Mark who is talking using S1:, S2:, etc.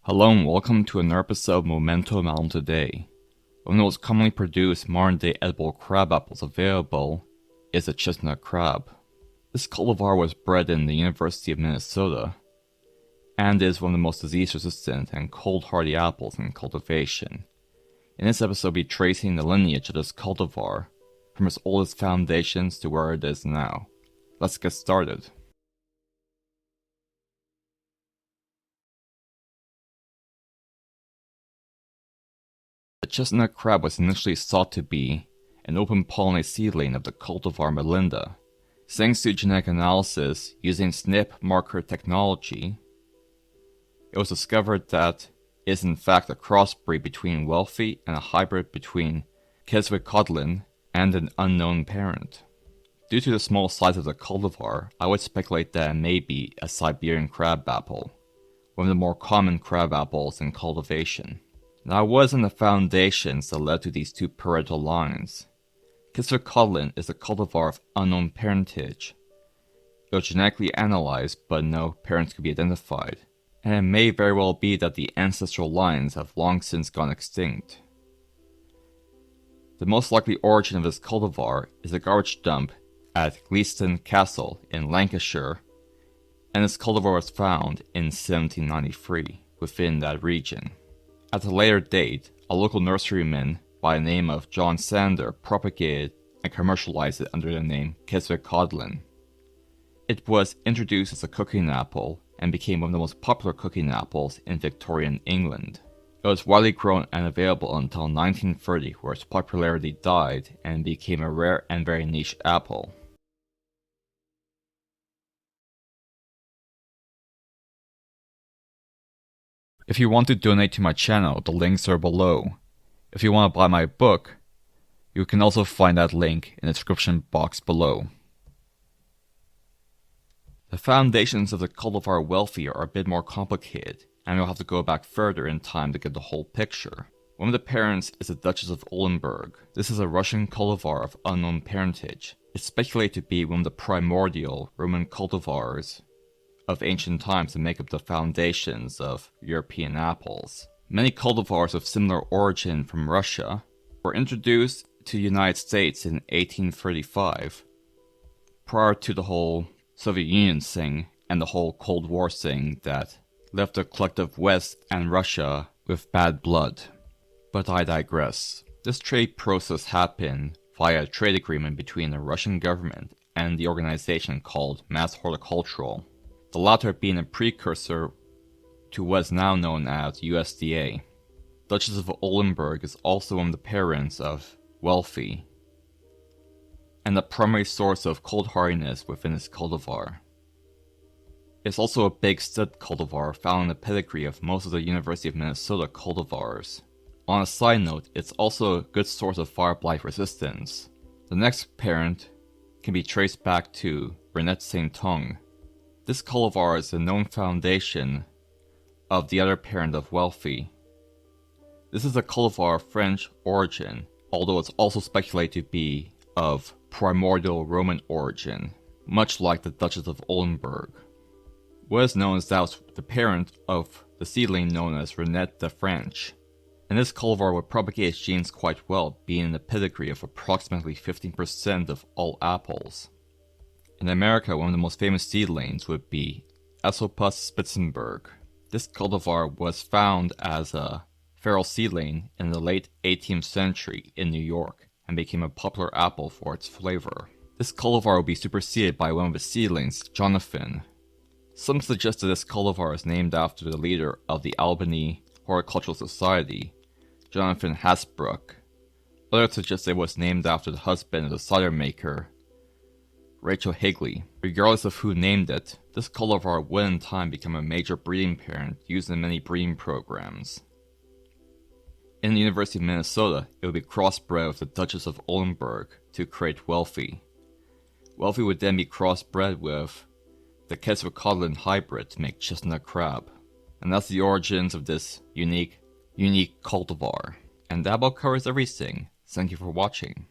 S1: Hello and welcome to another episode of Momento Malum today. One of the most commonly produced modern-day edible crab apples available is the chestnut crab. This cultivar was bred in the University of Minnesota and is one of the most disease-resistant and cold-hardy apples in cultivation. In this episode, we'll be tracing the lineage of this cultivar from its oldest foundations to where it is now. Let's get started. The chestnut crab was initially thought to be an open-pollinated seedling of the cultivar Melinda. Thanks to genetic analysis using SNP marker technology, it was discovered that it is in fact a crossbreed between Wealthy and a hybrid between Quetzalcoatl and an unknown parent. Due to the small size of the cultivar, I would speculate that it may be a Siberian crabapple, one of the more common crab apples in cultivation. Now, it wasn't the foundations that led to these two parental lines. Quetzalcoatl is a cultivar of unknown parentage. It was genetically analyzed, but no parents could be identified, and it may very well be that the ancestral lines have long since gone extinct. The most likely origin of this cultivar is a garbage dump at Gleaston Castle in Lancashire, and this cultivar was found in 1793 within that region. At a later date, a local nurseryman by the name of John Sander propagated and commercialized it under the name Quetzalcoatl. It was introduced as a cooking apple and became one of the most popular cooking apples in Victorian England. It was widely grown and available until 1930, where its popularity died and became a rare and very niche apple. If you want to donate to my channel, the links are below. If you want to buy my book, you can also find that link in the description box below. The foundations of the cultivar Wealthy are a bit more complicated, and you'll have to go back further in time to get the whole picture. One of the parents is the Duchess of Oldenburg. This is a Russian cultivar of unknown parentage. It's speculated to be one of the primordial Roman cultivars of ancient times to make up the foundations of European apples. Many cultivars of similar origin from Russia were introduced to the United States in 1835, prior to the whole Soviet Union thing and the whole Cold War thing that left the collective West and Russia with bad blood. But I digress. This trade process happened via a trade agreement between the Russian government and the organization called Mass Horticultural, the latter being a precursor to what is now known as USDA. Duchess of Oldenburg is also one of the parents of Wealthy, and the primary source of cold hardiness within this cultivar. It's also a big stud cultivar found in the pedigree of most of the University of Minnesota cultivars. On a side note, it's also a good source of fire blight resistance. The next parent can be traced back to Renette Saint-Tonge. This cultivar is the known foundation of the other parent of Wealthy. This is a cultivar of French origin, although it's also speculated to be of primordial Roman origin, much like the Duchess of Oldenburg. What is known is that it was the parent of the seedling known as Renette de Franche, and this cultivar would propagate its genes quite well, being in the pedigree of approximately 15% of all apples. In America, one of the most famous seedlings would be Esopus Spitzenberg. This cultivar was found as a feral seedling in the late 18th century in New York and became a popular apple for its flavor. This cultivar would be superseded by one of its seedlings, Jonathan. Some suggest that this cultivar is named after the leader of the Albany Horticultural Society, Jonathan Hasbrouck. Others suggest it was named after the husband of the cider maker, Rachel Higley. Regardless of who named it, this cultivar would in time become a major breeding parent used in many breeding programs. In the University of Minnesota, it would be crossbred with the Duchess of Oldenburg to create Wealthy. Wealthy would then be crossbred with the Quetzalcoatl hybrid to make chestnut crab. And that's the origins of this unique cultivar. And that about covers everything. Thank you for watching.